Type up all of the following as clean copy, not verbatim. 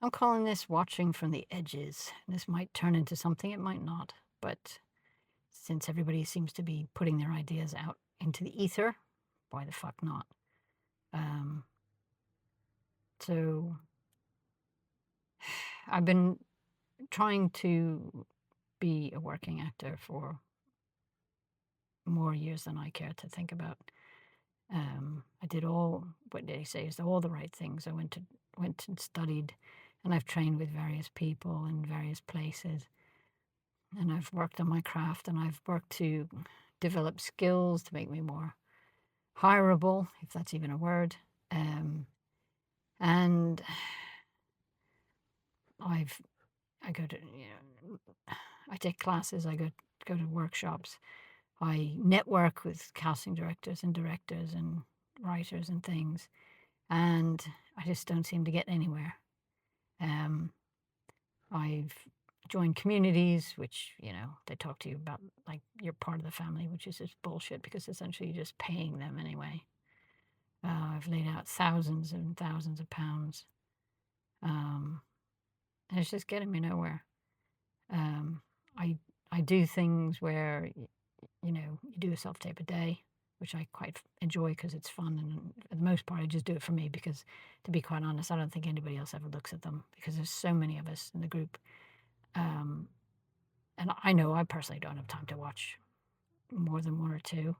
I'm calling this watching from the edges. This might turn into something, it might not. But since everybody seems to be putting their ideas out into the ether, why the fuck not? Um, so I've been trying to be a working actor for more years than I care to think about. I did all what they say is all the right things. I went and studied, and I've trained with various people in various places, and I've worked on my craft, and I've worked to develop skills to make me more hireable, if that's even a word. Um, and I've I go to I take classes, I go to workshops, I network with casting directors and directors and writers and things, and I just don't seem to get anywhere. Um, I've joined communities, which, they talk to you about like you're part of the family, which is just bullshit because essentially you're just paying them anyway. I've laid out thousands and thousands of pounds, um, and it's just getting me nowhere. Um, I I do things where you do a self tape a day, which I quite enjoy because it's fun, and for the most part, I just do it for me because, to be quite honest, I don't think anybody else ever looks at them because there's so many of us in the group. Um, and I know I personally don't have time to watch more than one or two,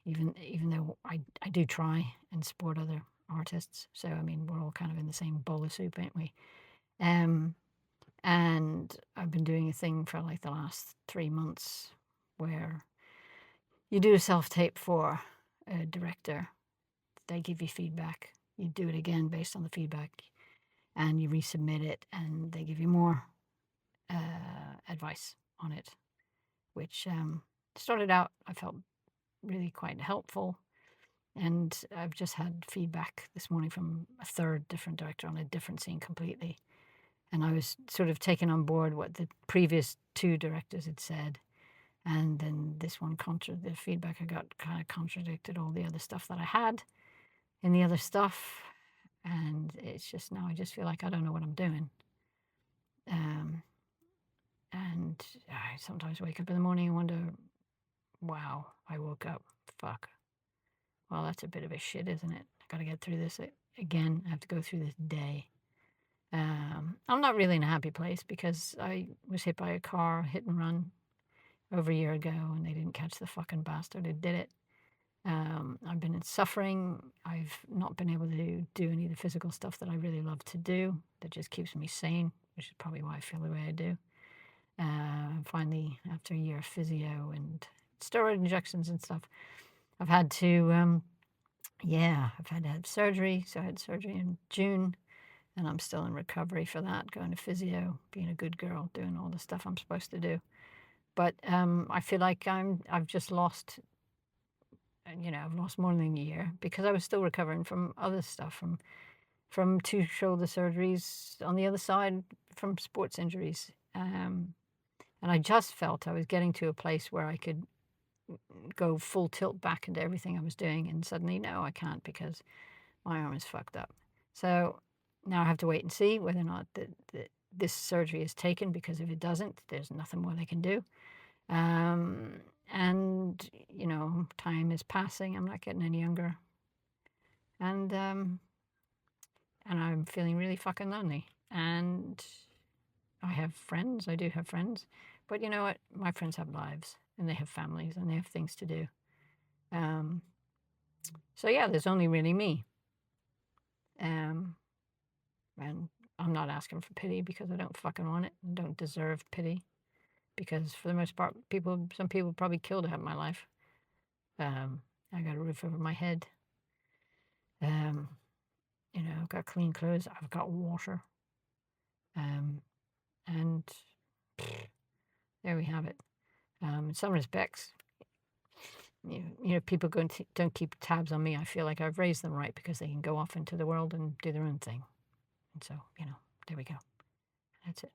even though I do try and support other artists. So I mean, we're all kind of in the same bowl of soup, ain't we? Um, and I've been doing a thing for like the last 3 months where you do a self tape for a director. They give you feedback. You do it again based on the feedback, and you resubmit it, and they give you more advice on it, which started out I felt really quite helpful. And I've just had feedback this morning from a third different director on a different scene completely. And I was sort of taking on board what the previous two directors had said. And then this one, the feedback I got kind of contradicted all the other stuff that I had in the other stuff. And it's just now I just feel like I don't know what I'm doing. Um, and I sometimes wake up in the morning and wonder, wow, I woke up. Fuck. Well, that's a bit of a shit, isn't it? I got to get through this again. I have to go through this day. I'm not really in a happy place because I was hit by a car, hit and run, over a year ago, and they didn't catch the fucking bastard who did it. I've been in suffering. I've not been able to do any of the physical stuff that I really love to do that just keeps me sane, which is probably why I feel the way I do. Finally, after a year of physio and steroid injections and stuff, I've had to, I've had to have surgery. So I had surgery in June, and I'm still in recovery for that, going to physio, being a good girl, doing all the stuff I'm supposed to do. But I feel like I've just lost, I've lost more than a year because I was still recovering from other stuff, from two shoulder surgeries on the other side, from sports injuries. And I just felt I was getting to a place where I could go full tilt back into everything I was doing, and suddenly, no, I can't because my arm is fucked up. So now I have to wait and see whether or not this surgery is taken, because if it doesn't, there's nothing more they can do. And, time is passing. I'm not getting any younger. And I'm feeling really fucking lonely. And I have friends. I do have friends. But you know what? My friends have lives, and they have families, and they have things to do. Um, so yeah, there's only really me. And I'm not asking for pity because I don't fucking want it and don't deserve pity. Because for the most part, some people probably killed to have my life. I got a roof over my head. Um, I've got clean clothes. I've got water. And there we have it. In some respects, people don't keep tabs on me. I feel like I've raised them right because they can go off into the world and do their own thing. And so, there we go. That's it.